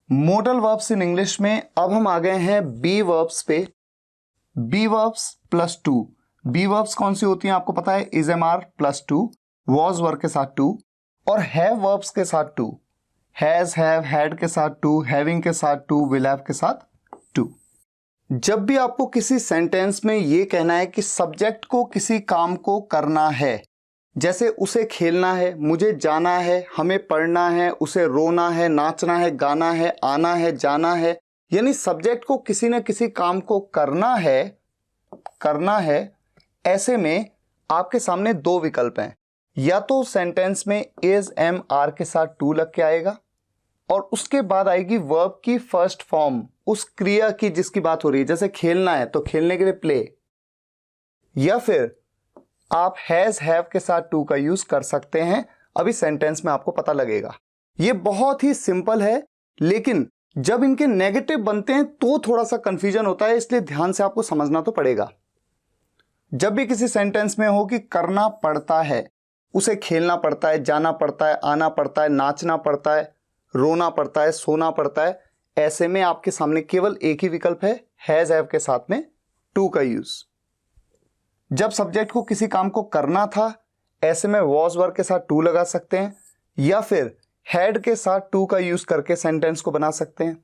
Modal verbs in English में अब हम आ गए हैं बी वर्ब्स पे। B verbs +2। बी वर्ब्स कौन सी होती हैं आपको पता है? Is am are +2, was verb के साथ 2 और हैव वर्ब्स के साथ 2, हैज हैव हैड के साथ 2, हैविंग के साथ 2, विल हैव के साथ 2। जब भी आपको किसी सेंटेंस में ये कहना है कि सब्जेक्ट को किसी काम को करना है, जैसे उसे खेलना है, मुझे जाना है, हमें पढ़ना है, उसे रोना है, नाचना है, गाना है, आना है, जाना है, यानी सब्जेक्ट को किसी न किसी काम को करना है, ऐसे में आपके सामने दो विकल्प हैं। या तो सेंटेंस में इज एम आर के साथ 2 लग के आएगा और उसके बाद आएगी वर्ब की फर्स्ट फॉर्म, उस क्रिया की जिसकी बात हो रही है। जैसे खेलना है तो खेलने के लिए प्ले, या फिर आप हैज हैव के साथ 2 का यूज कर सकते हैं। अभी सेंटेंस में आपको पता लगेगा। ये बहुत ही सिंपल है, लेकिन जब इनके नेगेटिव बनते हैं तो थोड़ा सा कंफ्यूजन होता है, इसलिए ध्यान से आपको समझना तो पड़ेगा। जब भी किसी सेंटेंस में हो कि करना पड़ता है, उसे खेलना पड़ता है, जाना पड़ता है, आना पड़ता है, नाचना पड़ता है, रोना पड़ता है, सोना पड़ता है, ऐसे में आपके सामने केवल एक ही विकल्प है, हैज हैव के साथ में 2 का यूज। जब सब्जेक्ट को किसी काम को करना था, ऐसे में वॉज वर्ब के साथ 2 लगा सकते हैं, या फिर हैड के साथ 2 का यूज करके सेंटेंस को बना सकते हैं।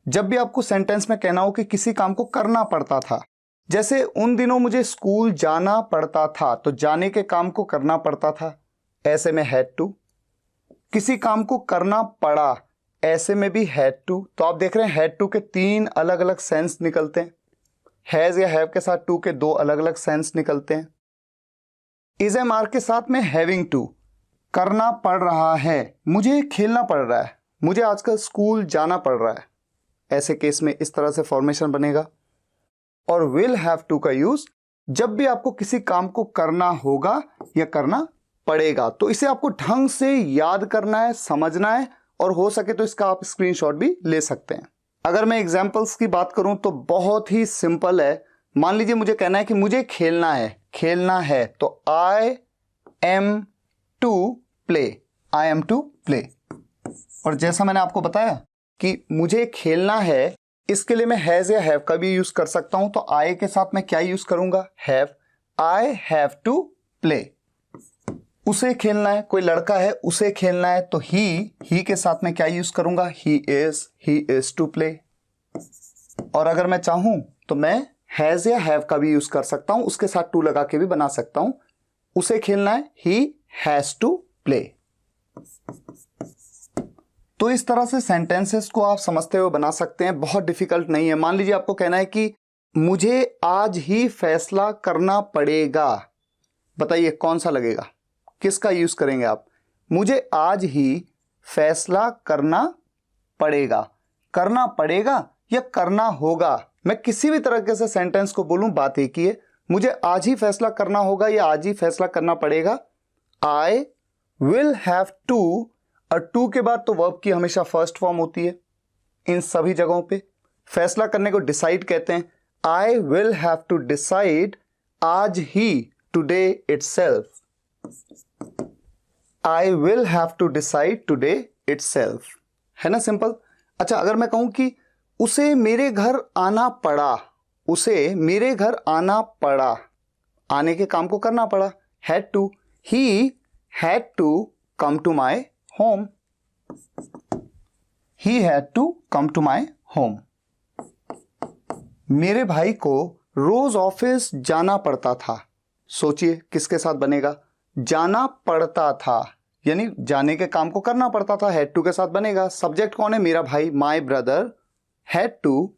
जब भी आपको सेंटेंस में कहना हो कि किसी काम को करना पड़ता था, जैसे उन दिनों मुझे स्कूल जाना पड़ता था, तो जाने के काम को करना पड़ता था, ऐसे में हैड टू। किसी काम को करना पड़ा, ऐसे में भी हैड टू। तो आप देख रहे हैं हैड टू के 3 अलग अलग सेंस निकलते हैं। हैज या हैव के साथ 2 के 2 अलग अलग सेंस निकलते हैं। इज एम आर के साथ में हैविंग टू, करना पड़ रहा है, मुझे खेलना पड़ रहा है, मुझे आजकल स्कूल जाना पड़ रहा है, ऐसे केस में इस तरह से फॉर्मेशन बनेगा। और विल हैव टू का यूज जब भी आपको किसी काम को करना होगा या करना पड़ेगा, तो इसे आपको ढंग से याद करना है, समझना है, और हो सके तो इसका आप स्क्रीनशॉट भी ले सकते हैं। अगर मैं एग्जाम्पल्स की बात करूं तो बहुत ही सिंपल है। मान लीजिए मुझे कहना है कि मुझे खेलना है, तो I am to play, I am to play. और जैसा मैंने आपको बताया कि मुझे खेलना है, इसके लिए मैं हैज या हैव का भी यूज कर सकता हूं। तो आई के साथ मैं क्या यूज करूंगा? Have. I have to play. उसे खेलना है, कोई लड़का है, उसे खेलना है, तो ही के साथ में क्या यूज करूंगा? He is to play. और अगर मैं चाहूं तो मैं हैज या हैव का भी यूज कर सकता हूं, उसके साथ 2 लगा के भी बना सकता हूं। उसे खेलना है, ही हैज टू प्ले। तो इस तरह से सेंटेंसेस को आप समझते हुए बना सकते हैं, बहुत डिफिकल्ट नहीं है। मान लीजिए आपको कहना है कि मुझे आज ही फैसला करना पड़ेगा, बताइए कौन सा लगेगा, किसका यूज करेंगे आप? मुझे आज ही फैसला करना पड़ेगा, करना पड़ेगा या करना होगा? मैं किसी भी तरीके से सेंटेंस को बोलूं, बात एक ही है। मुझे आज ही फैसला करना होगा या आज ही फैसला करना पड़ेगा। आई विल हैव टू, और टू के बाद तो वर्ब की हमेशा फर्स्ट फॉर्म होती है इन सभी जगहों पे। फैसला करने को डिसाइड कहते हैं। I will have to decide आज ही, today itself. I will have to decide today itself, है ना सिंपल। अच्छा, अगर मैं कहूं कि उसे मेरे घर आना पड़ा, उसे मेरे घर आना पड़ा, आने के काम को करना पड़ा, had to, he had to come to my home, he had to come to my home। मेरे भाई को रोज ऑफिस जाना पड़ता था, सोचिए किसके साथ बनेगा? जाना पड़ता था, यानी जाने के काम को करना पड़ता था, हैड टू के साथ बनेगा। सब्जेक्ट कौन है? मेरा भाई, माय ब्रदर, हैड टू।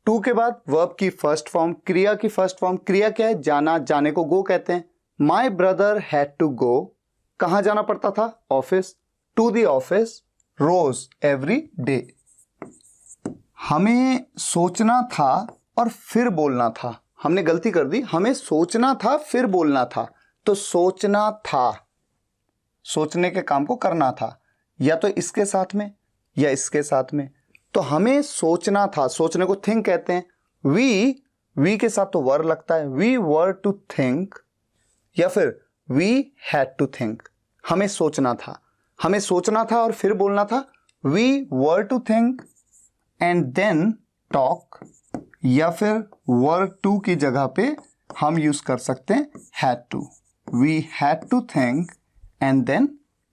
2 के बाद वर्ब की फर्स्ट फॉर्म, क्रिया की फर्स्ट फॉर्म। क्रिया क्या है? जाना, जाने को गो कहते हैं। My brother had to go, कहां जाना पड़ता था? ऑफिस। टू द ऑफिस रोज, एवरी डे। हमें सोचना था और फिर बोलना था, हमने गलती कर दी, हमें सोचना था फिर बोलना था, तो सोचना था, सोचने के काम को करना था, या तो इसके साथ में या इसके साथ में। तो हमें सोचना था, सोचने को थिंक कहते हैं। वी के साथ तो वर लगता है, वी वर टू थिंक, या फिर वी हैड टू थिंक। हमें सोचना था और फिर बोलना था, we were to think and then talk, या फिर वर टू की जगह पे हम यूज कर सकते हैं had to. We had to think and then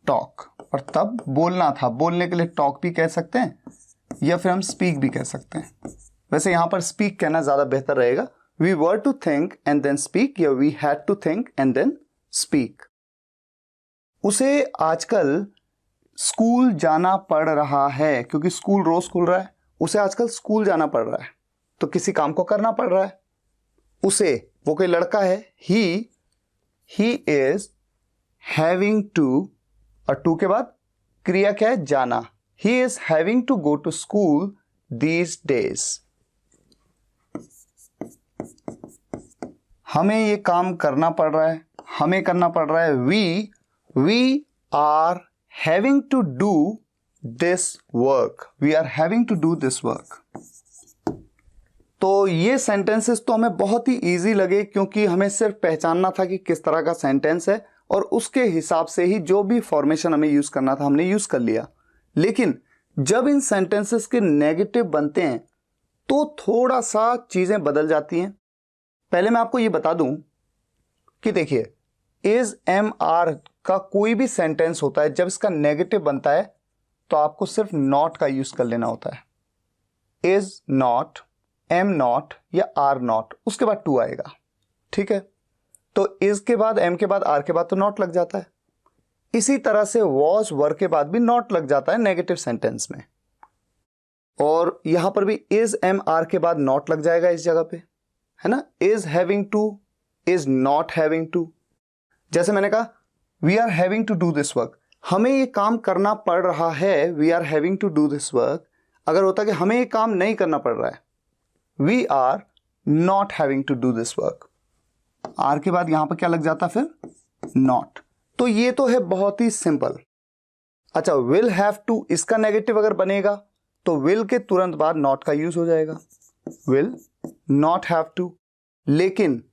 talk, और तब बोलना था, बोलने के लिए टॉक भी कह सकते हैं या फिर हम स्पीक भी कह सकते हैं। वैसे यहां पर स्पीक कहना ज्यादा बेहतर रहेगा। We were to think and then speak या we had to think and then speak. उसे आजकल स्कूल जाना पड़ रहा है, क्योंकि स्कूल रोज खुल रहा है, उसे आजकल स्कूल जाना पड़ रहा है, तो किसी काम को करना पड़ रहा है उसे। वो कोई लड़का है, ही इज हैविंग टू, और टू के बाद क्रिया क्या है, जाना। He is having to go to school these days. हमें ये काम करना पड़ रहा है, हमें करना पड़ रहा है। We are having to do this work, we are having to do this work. तो ये सेंटेंसेस तो हमें बहुत ही इजी लगे, क्योंकि हमें सिर्फ पहचानना था कि किस तरह का सेंटेंस है, और उसके हिसाब से ही जो भी फॉर्मेशन हमें यूज करना था हमने यूज कर लिया। लेकिन जब इन सेंटेंसेस के नेगेटिव बनते हैं तो थोड़ा सा चीजें बदल जाती हैं। पहले मैं आपको ये बता दूं कि देखिए, इज एम आर का कोई भी सेंटेंस होता है, जब इसका नेगेटिव बनता है तो आपको सिर्फ नॉट का यूज कर लेना होता है। इज नॉट, एम नॉट या आर नॉट, उसके बाद टू आएगा, ठीक है। तो इज के बाद, एम के बाद, आर के बाद तो नॉट लग जाता है। इसी तरह से वॉज, वर के बाद भी नॉट लग जाता है नेगेटिव सेंटेंस में, और यहां पर भी इज एम आर के बाद नॉट लग जाएगा इस जगह पे, है ना। Is having to, is not having to. जैसे मैंने कहा we are having to do this work, हमें ये काम करना पड़ रहा है, we are having to do this work. अगर होता कि हमें ये काम नहीं करना पड़ रहा है, we are not having to do this work, are के बाद यहां पर क्या लग जाता फिर, नॉट। तो ये तो है बहुत ही सिंपल। अच्छा, विल हैव टू, इसका नेगेटिव अगर बनेगा तो विल के तुरंत बाद नॉट का यूज हो जाएगा, विल नॉट हैव टू। लेकिन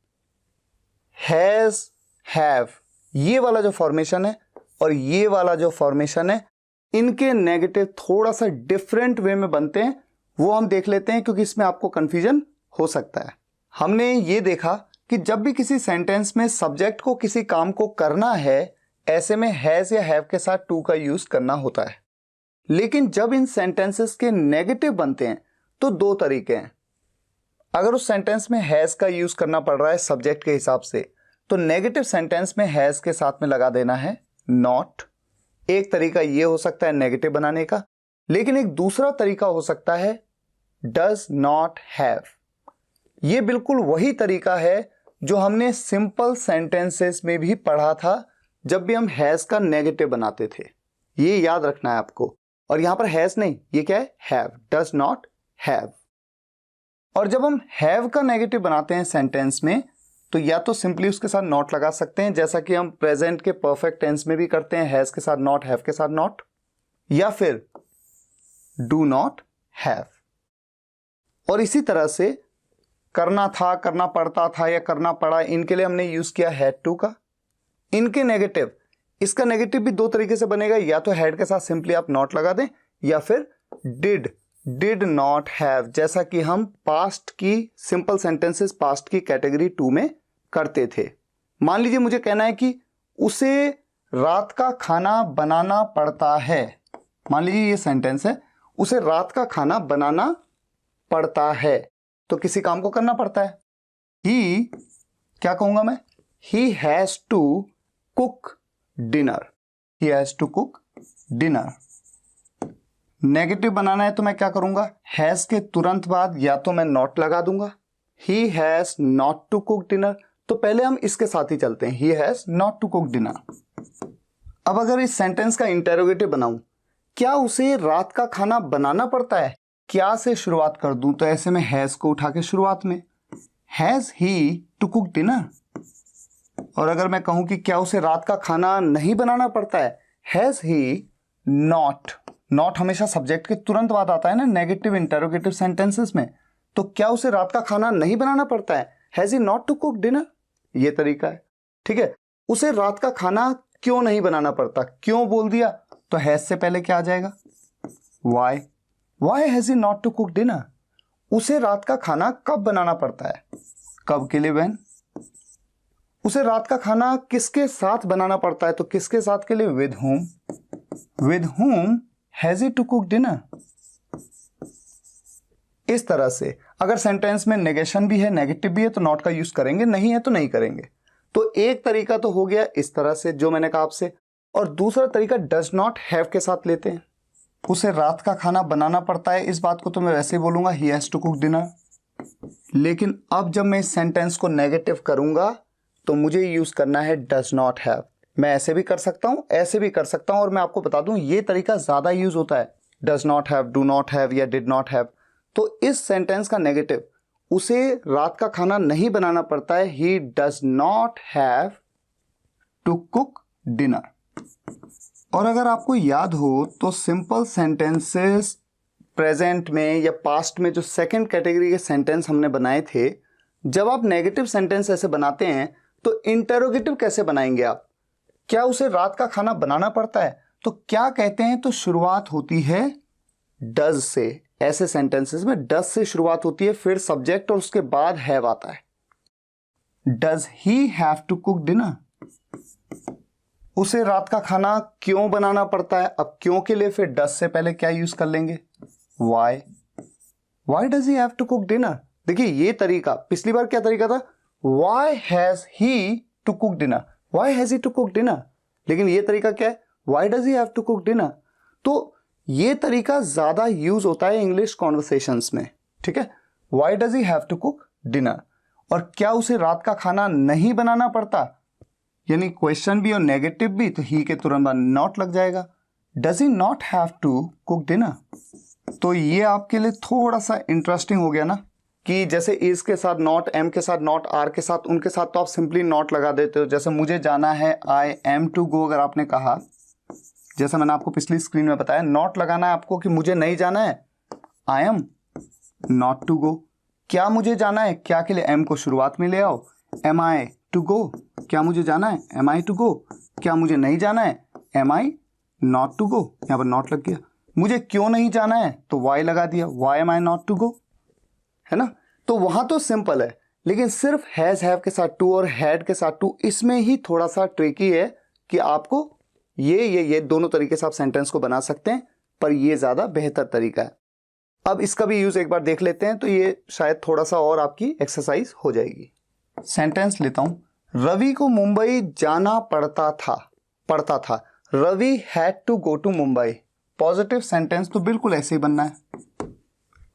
हैज, हैव, ये वाला जो फॉर्मेशन है और ये वाला जो फॉर्मेशन है, इनके नेगेटिव थोड़ा सा डिफरेंट वे में बनते हैं। वो हम देख लेते हैं, क्योंकि इसमें आपको कंफ्यूजन हो सकता है। हमने ये देखा कि जब भी किसी सेंटेंस में सब्जेक्ट को किसी काम को करना है, ऐसे में हैज या हैव के साथ टू का यूज करना होता है। लेकिन जब इन सेंटेंसेस के नेगेटिव बनते हैं तो दो तरीके हैं। अगर उस सेंटेंस में हैज का यूज करना पड़ रहा है सब्जेक्ट के हिसाब से, तो नेगेटिव सेंटेंस में हैज के साथ में लगा देना है नॉट। एक तरीका ये हो सकता है नेगेटिव बनाने का, लेकिन एक दूसरा तरीका हो सकता है डज नॉट हैव। ये बिल्कुल वही तरीका है जो हमने सिंपल सेंटेंसेस में भी पढ़ा था, जब भी हम हैज का नेगेटिव बनाते थे। ये याद रखना है आपको। और यहां पर हैज नहीं, ये क्या है, हैव, डज नॉट हैव। और जब हम हैव का नेगेटिव बनाते हैं सेंटेंस में, तो या तो सिंपली उसके साथ नॉट लगा सकते हैं, जैसा कि हम प्रेजेंट के परफेक्ट टेंस में भी करते हैं, हैज के साथ नॉट, हैव के साथ नॉट, या फिर डू नॉट हैव। और इसी तरह से करना था, करना पड़ता था या करना पड़ा, इनके लिए हमने यूज किया हैड टू का। इनके नेगेटिव, इसका नेगेटिव भी दो तरीके से बनेगा, या तो हैड के साथ सिंपली आप नॉट लगा दें, या फिर डिड नॉट हैव, जैसा कि हम पास्ट की सिंपल सेंटेंसेस, पास्ट की कैटेगरी 2 में करते थे। मान लीजिए मुझे कहना है कि उसे रात का खाना बनाना पड़ता है। मान लीजिए ये सेंटेंस है, उसे रात का खाना बनाना पड़ता है, तो किसी काम को करना पड़ता है। ही, क्या कहूंगा मैं, he has to cook dinner, he has to cook dinner. Negative बनाना है तो मैं क्या करूंगा, हैज के तुरंत बाद या तो मैं नॉट लगा दूंगा, he has not to cook dinner. तो पहले हम इसके साथ ही चलते हैं, he has not to cook dinner. अब अगर इस सेंटेंस का इंटेरोगेटिव बनाऊं, क्या उसे रात का खाना बनाना पड़ता है, क्या से शुरुआत कर दूं, तो ऐसे में हैज को उठा के शुरुआत में, has he to cook dinner. और अगर मैं कहूं कि क्या उसे रात का खाना नहीं बनाना पड़ता है, हैज ही नॉट, नॉट हमेशा सब्जेक्ट के तुरंत बाद आता है ना नेगेटिव इंटेरोगेटिव सेंटेंसेस में, तो क्या उसे रात का खाना नहीं बनाना पड़ता है, has he not to cook dinner. ये तरीका है, ठीक है। उसे रात का खाना क्यों नहीं बनाना पड़ता, क्यों बोल दिया, तो हैज से पहले क्या आ जाएगा, why why has he not to cook dinner, उसे रात का खाना कब बनाना पड़ता है, कब के लिए व्हेन। उसे रात का खाना किसके साथ बनाना पड़ता है, तो किसके साथ के लिए with whom has he to cook dinner. इस तरह से अगर सेंटेंस में नेगेशन भी है, नेगेटिव भी है, तो नॉट का यूज करेंगे, नहीं है तो नहीं करेंगे। तो एक तरीका तो हो गया इस तरह से जो मैंने कहा आपसे, और दूसरा तरीका डज नॉट हैव के साथ लेते हैं। उसे रात का खाना बनाना पड़ता है, इस बात को तो मैं वैसे ही बोलूंगा he has to cook dinner. लेकिन अब जब मैं इस सेंटेंस को नेगेटिव करूंगा तो मुझे यूज करना है डज नॉट हैव। मैं ऐसे भी कर सकता हूं, ऐसे भी कर सकता हूं, और मैं आपको बता दूं ये तरीका ज्यादा यूज होता है, does not have, do not have या डिड नॉट हैव। तो इस सेंटेंस का नेगेटिव, उसे रात का खाना नहीं बनाना पड़ता है, he does not have to cook dinner. और अगर आपको याद हो तो सिंपल सेंटेंसेस प्रेजेंट में या पास्ट में जो सेकंड कैटेगरी के सेंटेंस हमने बनाए थे, जब आप नेगेटिव सेंटेंस ऐसे बनाते हैं तो इंटेरोगेटिव कैसे बनाएंगे आप, क्या उसे रात का खाना बनाना पड़ता है, तो क्या कहते हैं, तो शुरुआत होती है डज से। ऐसे सेंटेंसेस में डज से शुरुआत होती है, फिर सब्जेक्ट और उसके बाद हैव आता है। Does he have to cook dinner, उसे रात का खाना क्यों बनाना पड़ता है। अब क्यों के लिए फिर डज से पहले क्या यूज कर लेंगे, why. Why does he have to cook dinner. देखिए ये तरीका, पिछली बार क्या तरीका था, why has he to cook dinner, why has he to cook dinner. लेकिन ये तरीका क्या है, why does he have to cook dinner. तो ये तरीका ज्यादा यूज होता है इंग्लिश कॉन्वर्सेशंस में, ठीक है। Why does he have to cook dinner, और क्या उसे रात का खाना नहीं बनाना पड़ता, यानी क्वेश्चन भी और नेगेटिव भी, तो ही के तुरंत बाद नॉट लग जाएगा, does he not have to cook dinner. तो ये आपके लिए थोड़ा सा इंटरेस्टिंग हो गया ना, कि जैसे इज के साथ नॉट, एम के साथ नॉट, आर के साथ, उनके साथ तो आप सिंपली नॉट लगा देते हो। जैसे मुझे जाना है, आई एम टू गो, अगर आपने कहा, जैसा मैंने आपको पिछली स्क्रीन में बताया, नॉट लगाना है आपको कि मुझे नहीं जाना है, I am not to go. क्या मुझे जाना है, क्या के लिए एम को शुरुआत में ले आओ, एम आई टू गो, क्या मुझे जाना है, एम आई टू गो। क्या मुझे नहीं जाना है, am I not to go, यहां पर नॉट लग गया। मुझे क्यों नहीं जाना है, तो वाई लगा दिया, why am I not to go, है ना। तो वहां तो सिंपल है, लेकिन सिर्फ हैज हैव के साथ टू और हैड के साथ टू, इसमें ही थोड़ा सा ट्रिकी है कि आपको ये दोनों तरीके से आप सेंटेंस को बना सकते हैं, पर ये ज्यादा बेहतर तरीका है। अब इसका भी यूज एक बार देख लेते हैं, तो ये शायद थोड़ा सा और आपकी एक्सरसाइज हो जाएगी। सेंटेंस लेता हूं, रवि को मुंबई जाना पड़ता था, Ravi had to go to Mumbai. Positive sentence तो बिल्कुल ऐसे ही बनना है।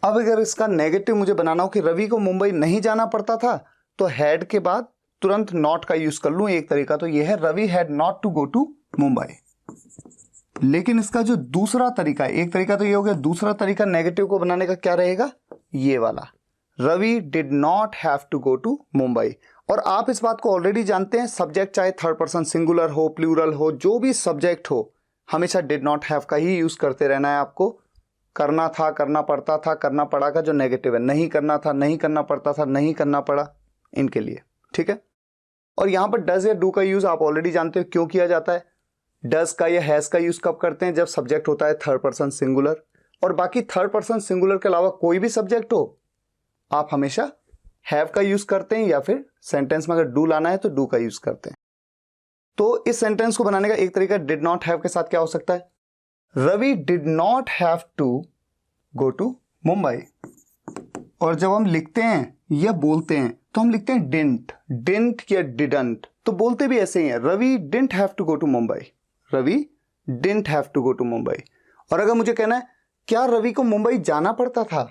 अब अगर इसका नेगेटिव मुझे बनाना हो कि रवि को मुंबई नहीं जाना पड़ता था, तो हैड के बाद तुरंत नॉट का यूज कर लूं। एक तरीका तो यह है, Ravi had not to go to Mumbai. लेकिन इसका जो दूसरा तरीका है, एक तरीका तो ये हो गया, दूसरा तरीका नेगेटिव को बनाने का क्या रहेगा, ये वाला, Ravi did not have to go to Mumbai. और आप इस बात को ऑलरेडी जानते हैं, सब्जेक्ट चाहे थर्ड पर्सन सिंगुलर हो, प्लूरल हो, जो भी सब्जेक्ट हो, हमेशा डिड नॉट हैव का ही यूज करते रहना है आपको। करना था, करना पड़ता था, करना पड़ा का जो नेगेटिव है, नहीं करना था, नहीं करना पड़ता था, नहीं करना पड़ा, इनके लिए, ठीक है। और यहां पर डज या डू का यूज आप ऑलरेडी जानते हो क्यों किया जाता है। डज का या हैज का यूज कब करते हैं, जब सब्जेक्ट होता है थर्ड पर्सन सिंगुलर, और बाकी थर्ड पर्सन सिंगुलर के अलावा कोई भी सब्जेक्ट हो, आप हमेशा हैव का यूज करते हैं, या फिर सेंटेंस में अगर डू लाना है तो डू का यूज करते हैं। तो इस सेंटेंस को बनाने का एक तरीका डिड नॉट हैव के साथ क्या हो सकता है, Ravi did not have to go to Mumbai. और जब हम लिखते हैं या बोलते हैं तो हम लिखते हैं डिडंट या डिडंट, तो बोलते भी ऐसे ही है, Ravi didn't have to go to Mumbai, Ravi didn't have to go to Mumbai. और अगर मुझे कहना है क्या रवि को मुंबई जाना पड़ता था,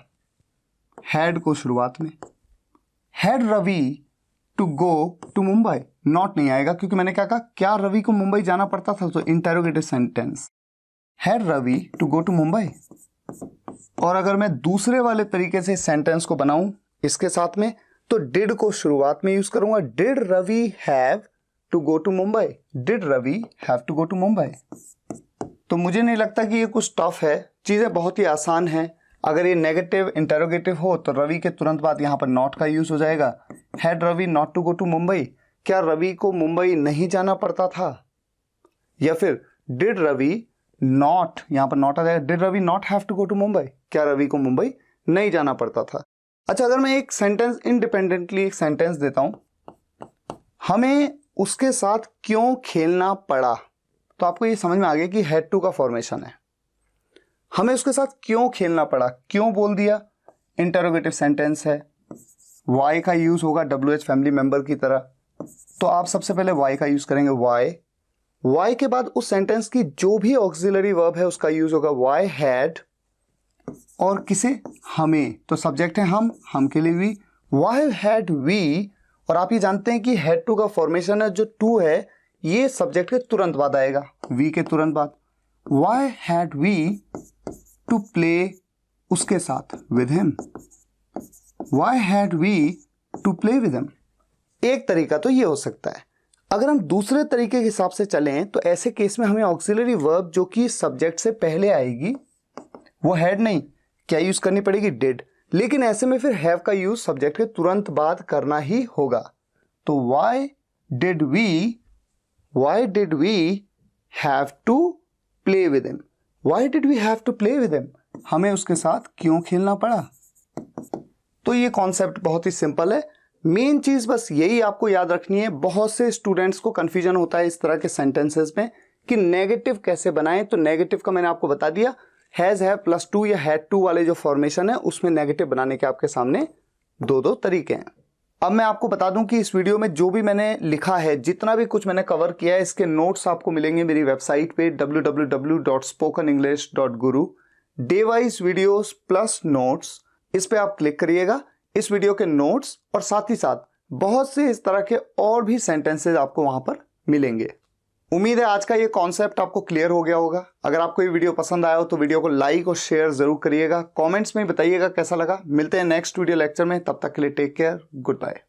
हैड को शुरुआत में, had Ravi to go to Mumbai, not नहीं आएगा क्योंकि मैंने क्या कहा, क्या रवि को मुंबई जाना पड़ता था, तो interrogative sentence, had Ravi to go to Mumbai. और अगर मैं दूसरे वाले तरीके से सेंटेंस को बनाऊं इसके साथ में, तो डिड को शुरुआत में यूज करूंगा, did Ravi have to go to Mumbai, did Ravi have to go to Mumbai. तो मुझे नहीं लगता कि ये कुछ टफ है, चीजें बहुत ही आसान हैं। अगर ये नेगेटिव इंटेरोगेटिव हो तो रवि के तुरंत बाद यहां पर नॉट का यूज हो जाएगा, had Ravi not to go to Mumbai, क्या रवि को मुंबई नहीं जाना पड़ता था, या फिर डिड रवि नॉट, यहां पर नॉट आ जाएगा। Did Ravi not have to go to Mumbai, क्या रवि को मुंबई नहीं जाना पड़ता था। अच्छा, अगर मैं एक सेंटेंस इंडिपेंडेंटली एक सेंटेंस देता हूं, हमें उसके साथ क्यों खेलना पड़ा, तो आपको ये समझ में आ गया कि हैड टू का फॉर्मेशन है। हमें उसके साथ क्यों खेलना पड़ा, क्यों बोल दिया, इंटरोगेटिव सेंटेंस है, वाई का यूज होगा WH फैमिली मेंबर की तरह, तो आप सबसे पहले वाई का यूज करेंगे। वाई के बाद उस सेंटेंस की जो भी ऑक्सिलरी वर्ब है उसका यूज होगा वाई हैड, और किसे, हमें, तो सब्जेक्ट है हम के लिए वी, वाई हैड वी। और आप ये जानते हैं कि हैड टू का फॉर्मेशन है, जो टू है ये सब्जेक्ट के तुरंत बाद आएगा, वी के तुरंत बाद। Why had we to play उसके साथ, with him, why had we to play with him. एक तरीका तो ये हो सकता है। अगर हम दूसरे तरीके के हिसाब से चलें तो ऐसे केस में हमें ऑक्सिलरी वर्ब जो कि सब्जेक्ट से पहले आएगी वो हैड नहीं, क्या यूज करनी पड़ेगी, डिड। लेकिन ऐसे में फिर हैव का यूज सब्जेक्ट के तुरंत बाद करना ही होगा। तो why did we have to play with him, why did we have to play with him, हमें उसके साथ क्यों खेलना पड़ा। तो ये कॉन्सेप्ट बहुत ही सिंपल है। मेन चीज बस यही आपको याद रखनी है। बहुत से स्टूडेंट्स को कंफ्यूजन होता है इस तरह के सेंटेंसेस में कि नेगेटिव कैसे बनाएं, तो नेगेटिव का मैंने आपको बता दिया, हैज हैव प्लस टू या हैड टू वाले जो फॉर्मेशन है उसमें नेगेटिव बनाने के आपके सामने दो तरीके हैं। अब मैं आपको बता दूं कि इस वीडियो में जो भी मैंने लिखा है, जितना भी कुछ मैंने कवर किया है, इसके नोट्स आपको मिलेंगे मेरी वेबसाइट पे www.spokenenglish.guru, day wise videos plus notes, इस पे आप क्लिक करिएगा। इस वीडियो के नोट्स और साथ ही साथ बहुत से इस तरह के और भी सेंटेंसेस आपको वहां पर मिलेंगे। उम्मीद है आज का ये कॉन्सेप्ट आपको क्लियर हो गया होगा। अगर आपको ये वीडियो पसंद आया हो तो वीडियो को लाइक और शेयर जरूर करिएगा। कमेंट्स में बताइएगा कैसा लगा। मिलते हैं नेक्स्ट वीडियो लेक्चर में, तब तक के लिए टेक केयर, गुड बाय।